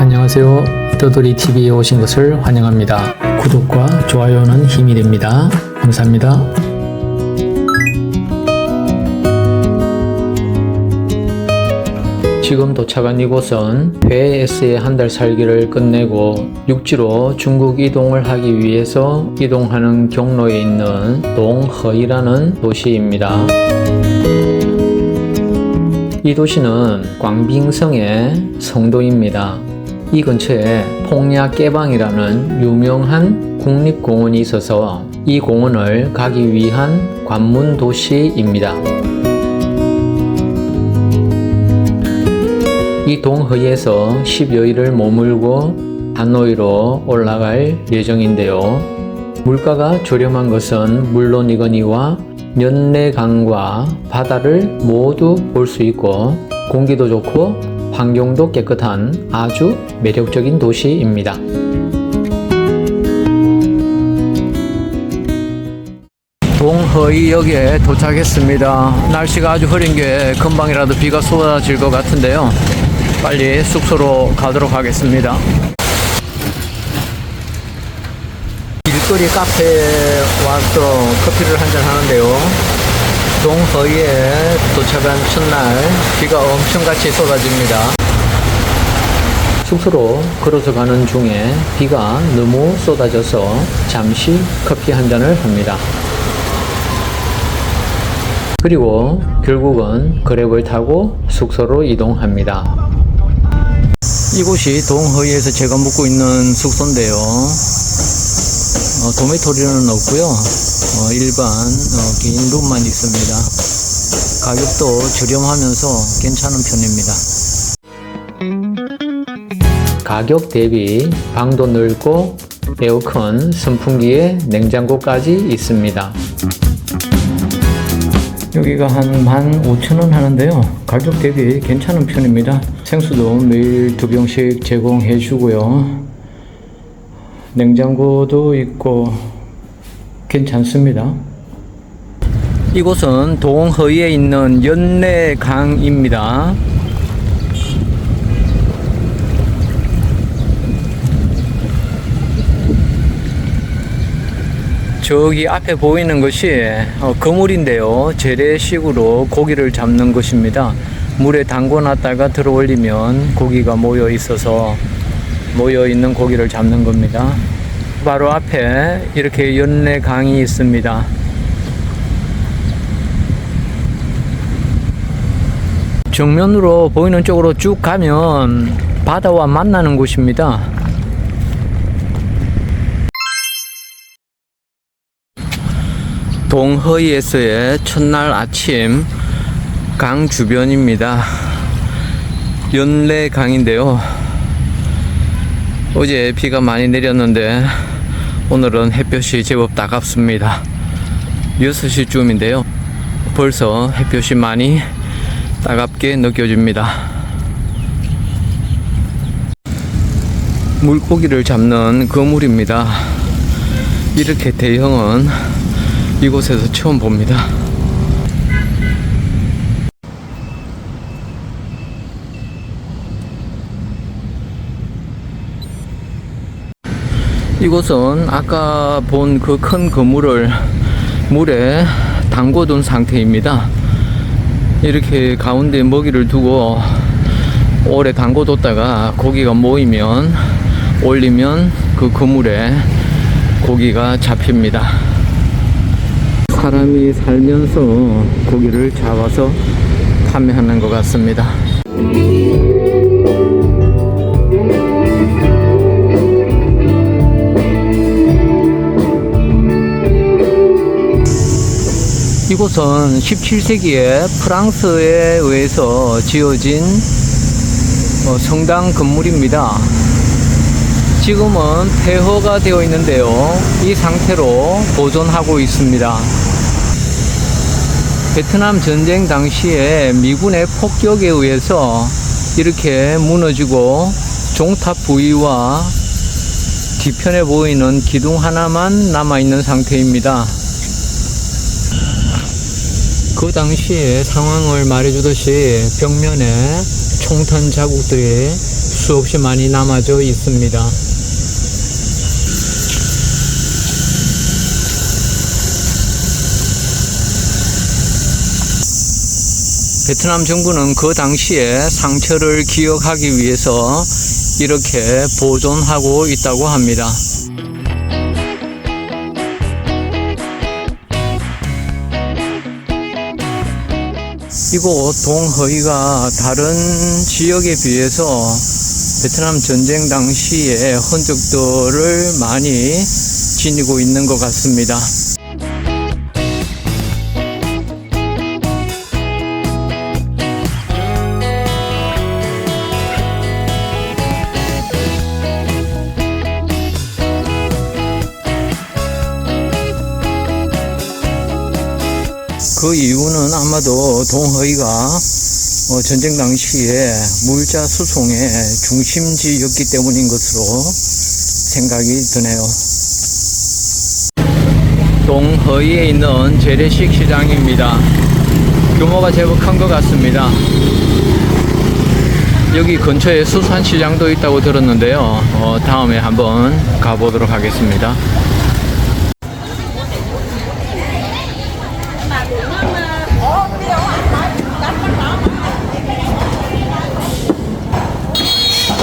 안녕하세요. 떠돌이TV에 오신 것을 환영합니다. 구독과 좋아요는 힘이 됩니다. 감사합니다. 지금 도착한 이곳은 해외에서의 한 달 살기를 끝내고 육지로 중국 이동을 하기 위해서 이동하는 경로에 있는 동허이라는 도시입니다. 이 도시는 광빙성의 성도입니다. 이 근처에 폭야 깨방이라는 유명한 국립공원이 있어서 이 공원을 가기 위한 관문 도시입니다. 이 동허이에서 10여일을 머물고 하노이로 올라갈 예정인데요. 물가가 저렴한 것은 물론이거니와 연내강과 바다를 모두 볼 수 있고 공기도 좋고 환경도 깨끗한 아주 매력적인 도시입니다. 동허이역에 도착했습니다. 날씨가 아주 흐린 게 금방이라도 비가 쏟아질 것 같은데요. 빨리 숙소로 가도록 하겠습니다. 길거리 카페에 와서 커피를 한잔 하는데요. 동허이에 도착한 첫날 비가 엄청같이 쏟아집니다. 숙소로 걸어서 가는 중에 비가 너무 쏟아져서 잠시 커피 한 잔을 합니다. 그리고 결국은 그랩을 타고 숙소로 이동합니다. 이곳이 동허이에서 제가 묵고 있는 숙소인데요. 도미토리는 없고요. 일반 개인 룸만 있습니다. 가격도 저렴하면서 괜찮은 편입니다. 가격 대비 방도 넓고 에어컨, 선풍기에 냉장고까지 있습니다. 여기가 한 15,000원 하는데요. 가격 대비 괜찮은 편입니다. 생수도 매일 2병씩 제공해 주고요. 냉장고도 있고 괜찮습니다. 이곳은 동허이에 있는 연내강입니다. 저기 앞에 보이는 것이 그물인데요. 재래식으로 고기를 잡는 것입니다. 물에 담궈 놨다가 들어 올리면 고기가 모여 있어서 모여 있는 고기를 잡는 겁니다. 바로 앞에 이렇게 연내강이 있습니다. 정면으로 보이는 쪽으로 쭉 가면 바다와 만나는 곳입니다. 동허이에서의 첫날 아침 강 주변입니다. 연내강인데요. 어제 비가 많이 내렸는데 오늘은 햇볕이 제법 따갑습니다. 6시쯤인데요. 벌써 햇볕이 많이 따갑게 느껴집니다. 물고기를 잡는 그물입니다. 이렇게 대형은 이곳에서 처음 봅니다. 이곳은 아까 본 그 큰 그물을 물에 담궈둔 상태입니다. 이렇게 가운데 먹이를 두고 오래 담궈뒀다가 고기가 모이면 올리면 그 그물에 고기가 잡힙니다. 사람이 살면서 고기를 잡아서 판매하는 것 같습니다. 이곳은 17세기에 프랑스에 의해서 지어진 성당 건물입니다. 지금은 폐허가 되어 있는데요. 이 상태로 보존하고 있습니다. 베트남 전쟁 당시에 미군의 폭격에 의해서 이렇게 무너지고 종탑 부위와 뒤편에 보이는 기둥 하나만 남아있는 상태입니다. 그 당시의 상황을 말해주듯이 벽면에 총탄 자국들이 수없이 많이 남아져 있습니다. 베트남 정부는 그 당시에 상처를 기억하기 위해서 이렇게 보존하고 있다고 합니다. 이곳 동허이가 다른 지역에 비해서 베트남 전쟁 당시의 흔적들을 많이 지니고 있는 것 같습니다. 그 이유는 아마도 동허이가 전쟁 당시에 물자 수송의 중심지였기 때문인 것으로 생각이 드네요. 동허이에 있는 재래식 시장입니다. 규모가 제법 큰 것 같습니다. 여기 근처에 수산시장도 있다고 들었는데요. 다음에 한번 가보도록 하겠습니다.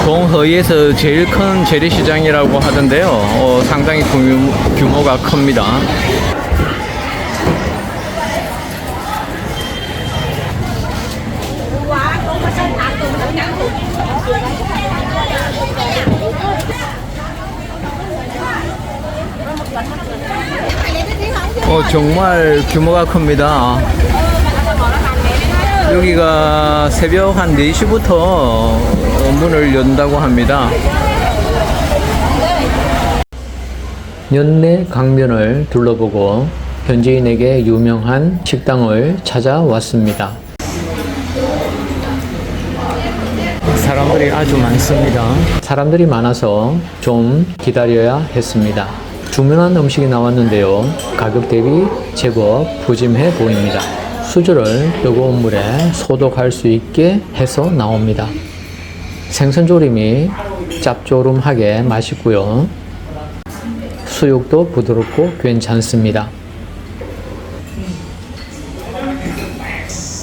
동허이에서 제일 큰 재래시장이라고 하던데요. 상당히 규모가 큽니다. 정말 규모가 큽니다. 여기가 새벽 한 4시부터 문을 연다고 합니다. 연내 강변을 둘러보고 현지인에게 유명한 식당을 찾아왔습니다. 사람들이 아주 많습니다. 사람들이 많아서 좀 기다려야 했습니다. 주문한 음식이 나왔는데요. 가격 대비 제법 푸짐해 보입니다. 수저를 뜨거운 물에 소독할 수 있게 해서 나옵니다. 생선조림이 짭조름하게 맛있고요. 수육도 부드럽고 괜찮습니다.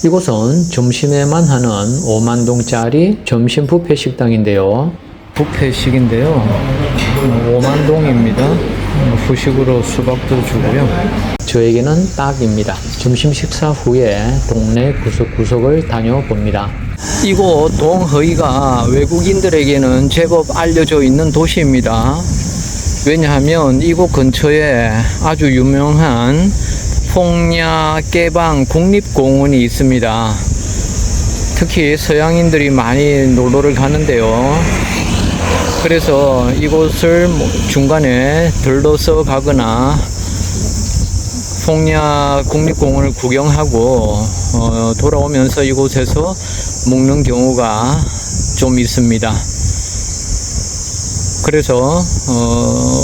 이곳은 점심에만 하는 5만동짜리 점심 뷔페 식당인데요. 뷔페식인데요. 5만동입니다. 후식으로 수박도 주고요. 저에게는 딱입니다. 점심 식사 후에 동네 구석구석을 다녀봅니다. 이곳 동허이가 외국인들에게는 제법 알려져 있는 도시입니다. 왜냐하면 이곳 근처에 아주 유명한 폭야 깨방 국립공원이 있습니다. 특히 서양인들이 많이 놀러를 가는데요. 그래서 이곳을 중간에 들러서 가거나 폭야 국립공원을 구경하고 돌아오면서 이곳에서 먹는 경우가 좀 있습니다. 그래서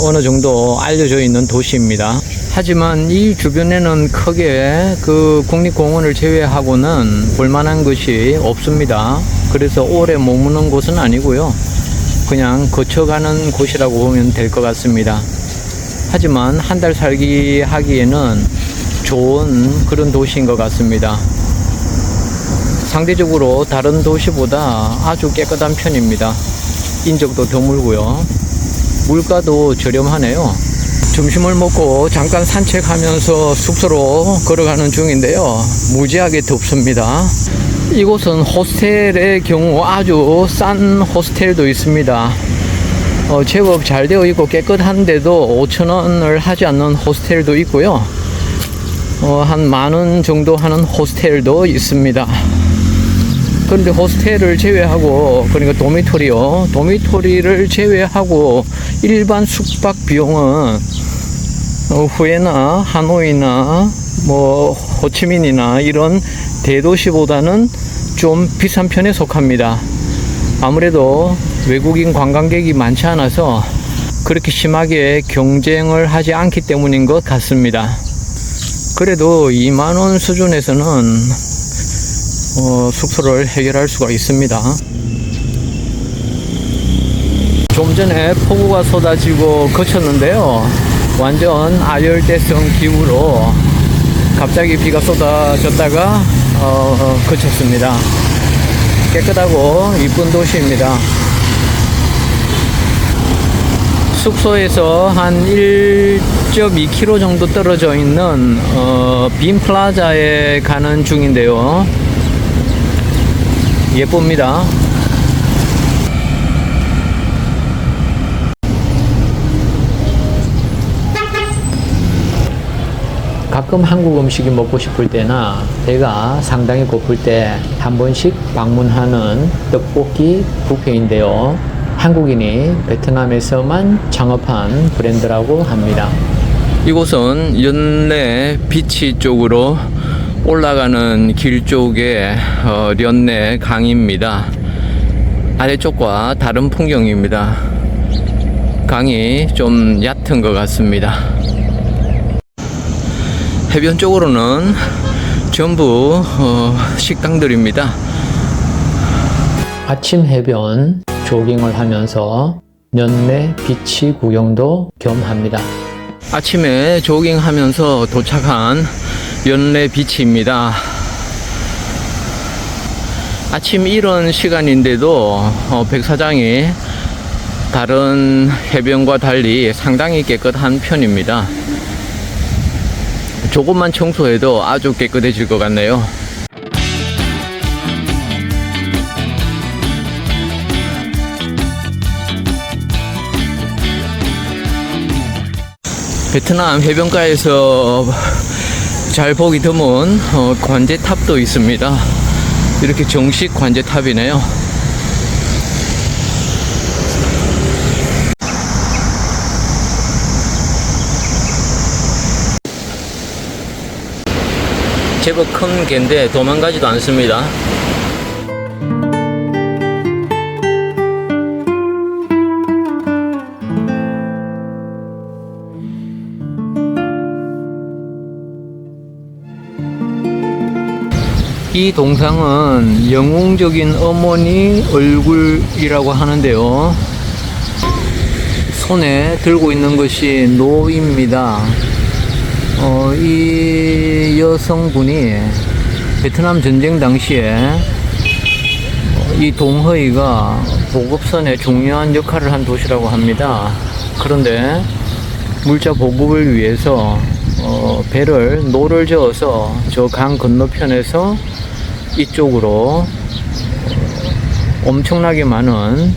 어느 정도 알려져 있는 도시입니다. 하지만 이 주변에는 크게 그 국립공원을 제외하고는 볼만한 것이 없습니다. 그래서 오래 머무는 곳은 아니고요. 그냥 거쳐가는 곳이라고 보면 될 것 같습니다. 하지만 한 달 살기 하기에는 좋은 그런 도시인 것 같습니다. 상대적으로 다른 도시보다 아주 깨끗한 편입니다. 인적도 드물고요. 물가도 저렴하네요. 점심을 먹고 잠깐 산책하면서 숙소로 걸어가는 중인데요. 무지하게 덥습니다. 이곳은 호스텔의 경우 아주 싼 호스텔도 있습니다. 제법 잘 되어 있고 깨끗한데도 5,000원을 하지 않는 호스텔도 있고요. 한 10,000원 정도 하는 호스텔도 있습니다. 그런데 호스텔을 제외하고, 그러니까 도미토리를 제외하고 일반 숙박 비용은 후에나 하노이나 호치민이나 이런 대도시보다는 좀 비싼 편에 속합니다. 아무래도 외국인 관광객이 많지 않아서 그렇게 심하게 경쟁을 하지 않기 때문인 것 같습니다. 그래도 2만원 수준에서는 숙소를 해결할 수가 있습니다. 좀 전에 폭우가 쏟아지고 그쳤는데요. 완전 아열대성 기후로 갑자기 비가 쏟아졌다가 그쳤습니다. 깨끗하고 이쁜 도시입니다. 숙소에서 한 1.2km 정도 떨어져 있는 빈플라자에 가는 중인데요. 예쁩니다. 가끔 한국 음식이 먹고 싶을 때나 배가 상당히 고플 때 한 번씩 방문하는 떡볶이 뷔페인데요. 한국인이 베트남에서만 창업한 브랜드라고 합니다. 이곳은 연내 비치 쪽으로 올라가는 길 쪽에 련내 강입니다. 아래쪽과 다른 풍경입니다. 강이 좀 얕은 것 같습니다. 해변 쪽으로는 전부 식당들입니다. 아침 해변 조깅을 하면서 연내 비치 구경도 겸합니다. 아침에 조깅하면서 도착한 연내 비치입니다. 아침 이런 시간인데도 백사장이 다른 해변과 달리 상당히 깨끗한 편입니다. 조금만 청소해도 아주 깨끗해질 것 같네요. 베트남 해변가에서 잘 보기 드문 관제탑도 있습니다. 이렇게 정식 관제탑이네요. 제법 큰 개인데 도망가지도 않습니다. 이 동상은 영웅적인 어머니 얼굴이라고 하는데요. 손에 들고 있는 것이 노입니다. 이 여성분이 베트남 전쟁 당시에 이 동허이가 보급선에 중요한 역할을 한 도시라고 합니다. 그런데 물자 보급을 위해서 노를 저어서 저 강 건너편에서 이쪽으로 엄청나게 많은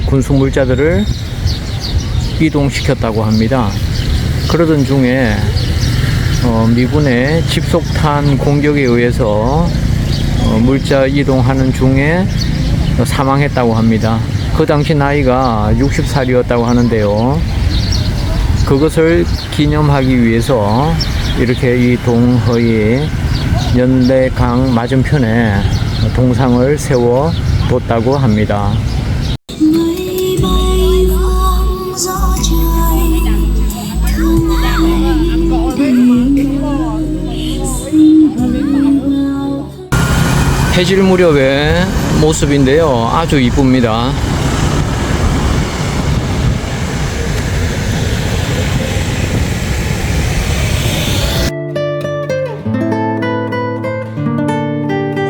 군수 물자들을 이동시켰다고 합니다. 그러던 중에 미군의 집속탄 공격에 의해서 물자 이동하는 중에 사망했다고 합니다. 그 당시 나이가 60살이었다고 하는데요. 그것을 기념하기 위해서 이렇게 이 동허이 연내강 맞은편에 동상을 세워 뒀다고 합니다. 해질 무렵의 모습인데요. 아주 이쁩니다.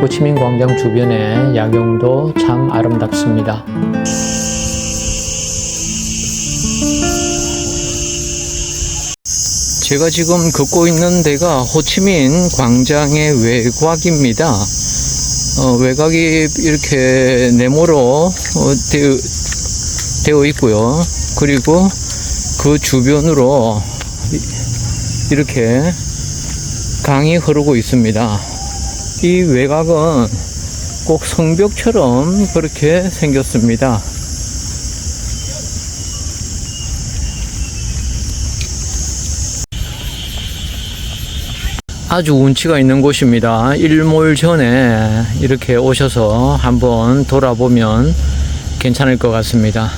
호치민 광장 주변의 야경도 참 아름답습니다. 제가 지금 걷고 있는 데가 호치민 광장의 외곽입니다. 외곽이 이렇게 네모로 되어 있고요. 그리고 그 주변으로 이렇게 강이 흐르고 있습니다. 이 외곽은 꼭 성벽처럼 그렇게 생겼습니다. 아주 운치가 있는 곳입니다. 일몰 전에 이렇게 오셔서 한번 돌아보면 괜찮을 것 같습니다.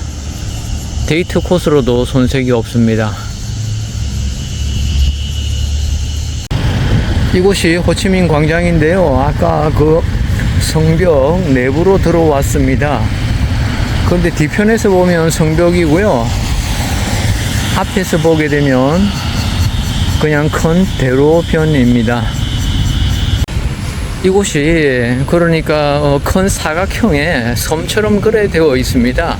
데이트 코스로도 손색이 없습니다. 이곳이 호치민 광장인데요. 아까 그 성벽 내부로 들어왔습니다. 그런데 뒤편에서 보면 성벽이고요. 앞에서 보게 되면 그냥 큰 대로변입니다. 이곳이 그러니까 큰 사각형의 섬처럼 그래 되어 있습니다.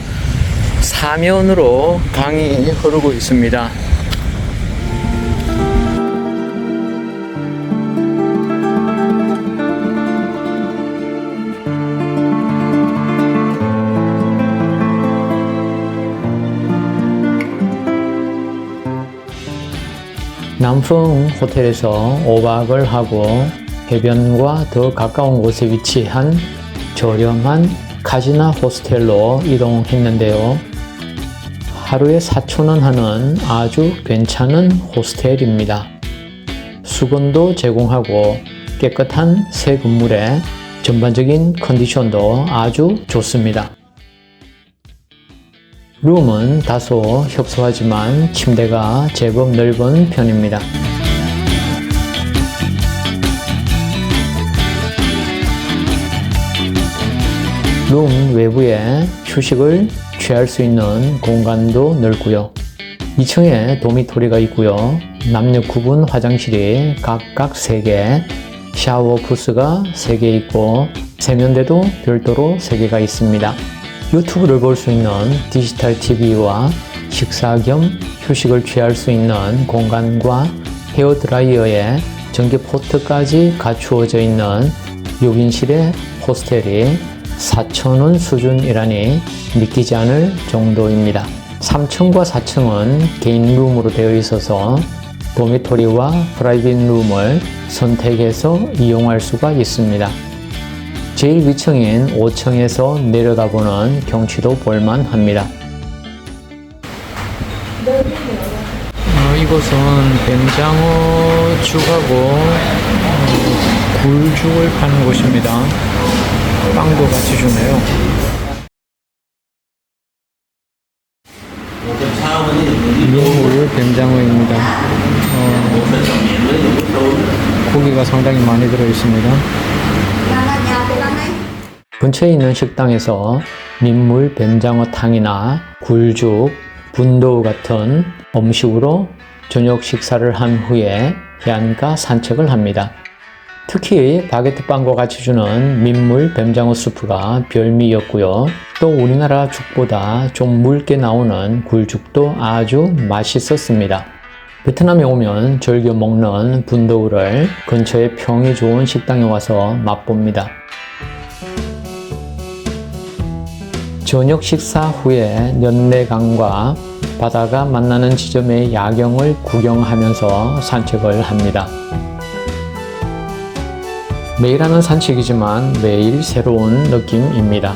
사면으로 강이 흐르고 있습니다. 남풍 호텔에서 5박을 하고 해변과 더 가까운 곳에 위치한 저렴한 카지나 호스텔로 이동했는데요. 하루에 4,000원 하는 아주 괜찮은 호스텔입니다. 수건도 제공하고 깨끗한 새 건물에 전반적인 컨디션도 아주 좋습니다. 룸은 다소 협소하지만 침대가 제법 넓은 편입니다. 룸 외부에 휴식을 취할 수 있는 공간도 넓고요. 2층에 도미토리가 있고요. 남녀 구분 화장실이 각각 3개, 샤워 부스가 3개 있고 세면대도 별도로 3개가 있습니다. 유튜브를 볼 수 있는 디지털 TV와 식사 겸 휴식을 취할 수 있는 공간과 헤어드라이어에 전기 포트까지 갖추어져 있는 6인실의 호스텔이 4,000원 수준이라니 믿기지 않을 정도입니다. 3층과 4층은 개인 룸으로 되어 있어서 도미토리와 프라이빗 룸을 선택해서 이용할 수가 있습니다. 제일 위층인 5층에서 내려다보는 경치도 볼만합니다. 이곳은 뱀장어 죽하고 굴죽을 파는 곳입니다. 빵도 같이 주네요. 민물 뱀장어입니다. 고기가 상당히 많이 들어있습니다. 근처에 있는 식당에서 민물 뱀장어탕이나 굴죽, 분도우 같은 음식으로 저녁 식사를 한 후에 해안가 산책을 합니다. 특히 바게트빵과 같이 주는 민물 뱀장어 수프가 별미였고요. 또 우리나라 죽보다 좀 묽게 나오는 굴죽도 아주 맛있었습니다. 베트남에 오면 즐겨 먹는 분도우를 근처에 평이 좋은 식당에 와서 맛봅니다. 저녁 식사 후에 연내강과 바다가 만나는 지점의 야경을 구경하면서 산책을 합니다. 매일 하는 산책이지만 매일 새로운 느낌입니다.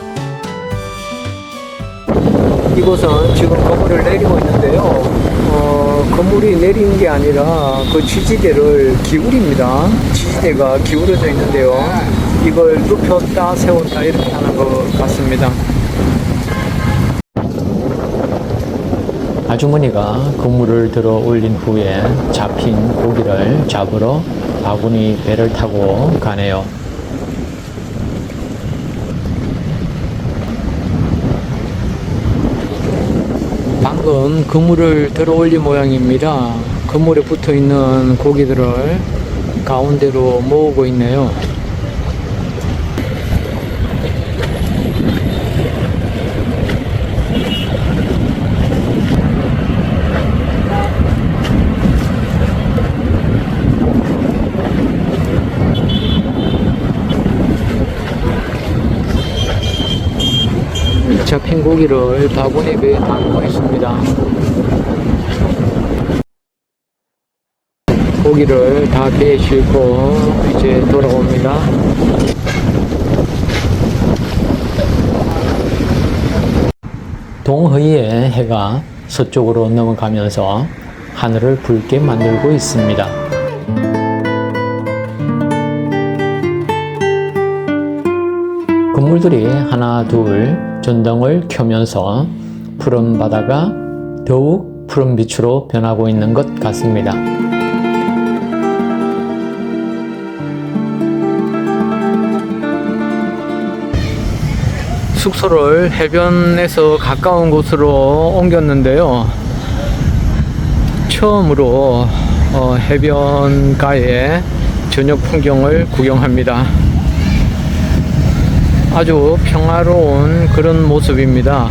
이곳은 지금 건물을 내리고 있는데요. 건물이 내리는 게 아니라 그 지지대를 기울입니다. 지지대가 기울어져 있는데요. 이걸 눕혔다 세웠다 이렇게 하는 것 같습니다. 아주머니가 그물을 들어 올린 후에 잡힌 고기를 잡으러 바구니 배를 타고 가네요. 방금 그물을 들어 올린 모양입니다. 그물에 붙어 있는 고기들을 가운데로 모으고 있네요. 잡힌 고기를 바구니 배에 담고 있습니다. 고기를 다 배에 싣고 이제 돌아옵니다. 동허이의 해가 서쪽으로 넘어가면서 하늘을 붉게 만들고 있습니다. 건물들이 하나 둘 전등을 켜면서 푸른 바다가 더욱 푸른 빛으로 변하고 있는 것 같습니다. 숙소를 해변에서 가까운 곳으로 옮겼는데요. 처음으로 해변가의 저녁 풍경을 구경합니다. 아주 평화로운 그런 모습입니다.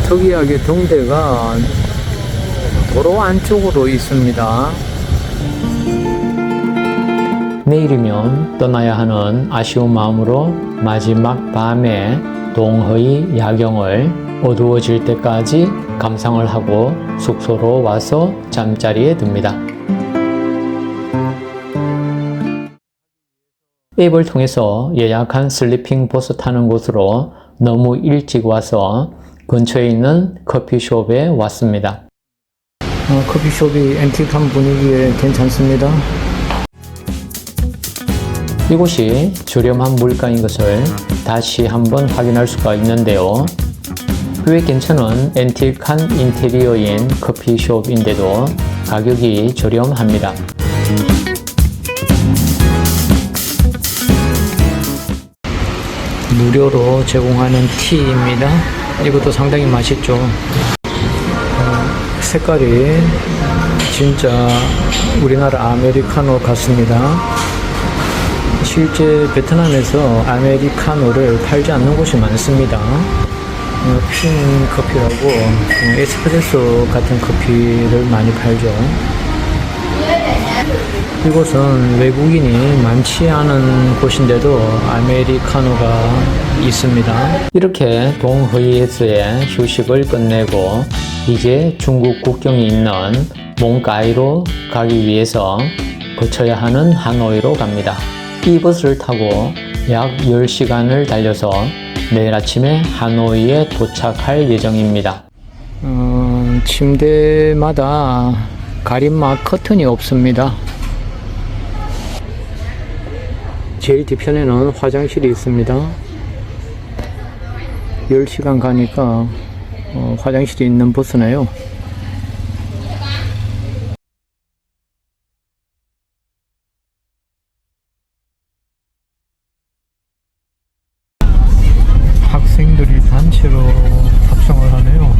특이하게 등대가 도로 안쪽으로 있습니다. 내일이면 떠나야 하는 아쉬운 마음으로 마지막 밤에 동허의 야경을 어두워질 때까지 감상을 하고 숙소로 와서 잠자리에 듭니다. 앱을 통해서 예약한 슬리핑 버스 타는 곳으로 너무 일찍 와서 근처에 있는 커피숍에 왔습니다. 커피숍이 앤틱한 분위기에 괜찮습니다. 이곳이 저렴한 물가인 것을 다시 한번 확인할 수가 있는데요. 꽤 괜찮은 앤틱한 인테리어인 커피숍인데도 가격이 저렴합니다. 무료로 제공하는 티입니다. 이것도 상당히 맛있죠. 색깔이 진짜 우리나라 아메리카노 같습니다. 실제 베트남에서 아메리카노를 팔지 않는 곳이 많습니다. 핀 커피라고 에스프레소 같은 커피를 많이 팔죠. 이곳은 외국인이 많지 않은 곳인데도 아메리카노가 있습니다. 이렇게 동허이에서의 휴식을 끝내고 이제 중국 국경이 있는 몽카이로 가기 위해서 거쳐야 하는 하노이로 갑니다. 이 버스를 타고 약 10시간을 달려서 내일 아침에 하노이에 도착할 예정입니다. 침대마다 가림막 커튼이 없습니다. 제일 뒤편에는 화장실이 있습니다. 10시간 가니까 화장실이 있는 버스네요. 학생들이 단체로 탑승을 하네요.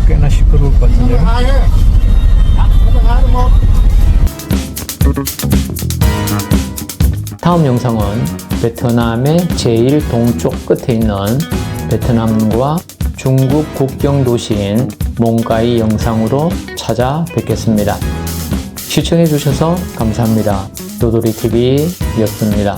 꽤나 시끄러울 것 같은데요. 다음 영상은 베트남의 제일 동쪽 끝에 있는 베트남과 중국 국경 도시인 몽카이 영상으로 찾아뵙겠습니다. 시청해 주셔서 감사합니다. 도돌이TV였습니다.